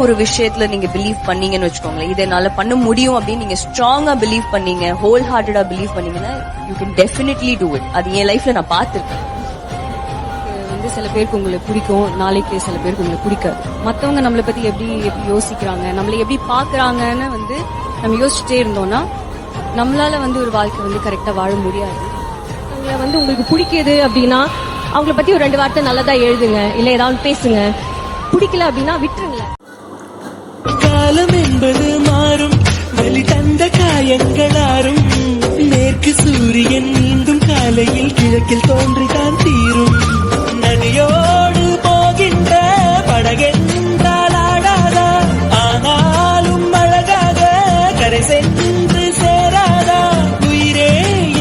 ஒரு விஷயத்துல நீங்க பிலீவ் பண்ணீங்கன்னு வச்சுக்கோங்களேன், இதை என்னால பண்ண முடியும் அப்படின்னு நீங்க ஸ்ட்ராங்கா பிலீவ் பண்ணீங்க, ஹோல் ஹார்ட்டடா பிலீவ் பண்ணீங்கன்னா you can definitely do it. அது என் லைஃப்ல நான் பார்த்திருக்கேன். சில பேருக்கு உங்களை பிடிக்கும், நாளைக்கு சில பேருக்கு உங்களை பிடிக்காது. மத்தவங்க நம்மளை பத்தி எப்படி யோசிக்கிறாங்க, நம்மளை எப்படி பாக்குறாங்கன்னு நம்ம யோசிச்சுட்டே இருந்தோம்னா நம்மளால ஒரு வாழ்க்கை கரெக்டா வாழ முடியாது. அவங்கள உங்களுக்கு பிடிக்குது அப்படின்னா அவங்கள பத்தி ஒரு 2 வார்த்தை நல்லதா எழுதுங்க, இல்ல ஏதாவது பேசுங்க. பிடிக்கல அப்படின்னா விட்டுருங்க. காலம் என்பது மாறும், வலி தந்த காயங்களாரும். மேற்கு சூரியன் மீண்டும் காலையில் கிழக்கில் தோன்றிதான் தீரும். நதியோடு போகின்ற படகென்றால் ஆடாதா, ஆனாலும் அழகாக கரை சென்று சேராதா. உயிரே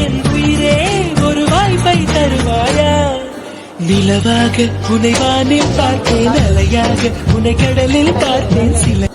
என் உயிரே ஒரு வாய்ப்பை தருவாயா. நிலவாக உனை வானில் பார்த்தேன், அலையாக உனை கடலில் பார்த்தேன். சில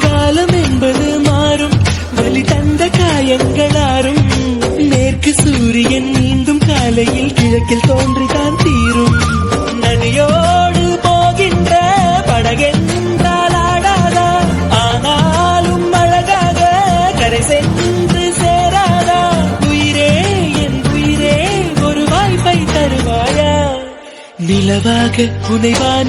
காலம் என்பது மாறும், வலி தந்த காயங்களாரும். மேற்கு சூரியன் மீண்டும் காலையில் கிழக்கில் தோன்றிதான் தீரும். நதியோடு போகின்ற படகென்றால் ஆடாதா, ஆனாலும் அழகாக கரை சென்று சேராதா. உயிரே என் உயிரே ஒரு வாய்ப்பை தருவாயா. நிலவாக உனை வானி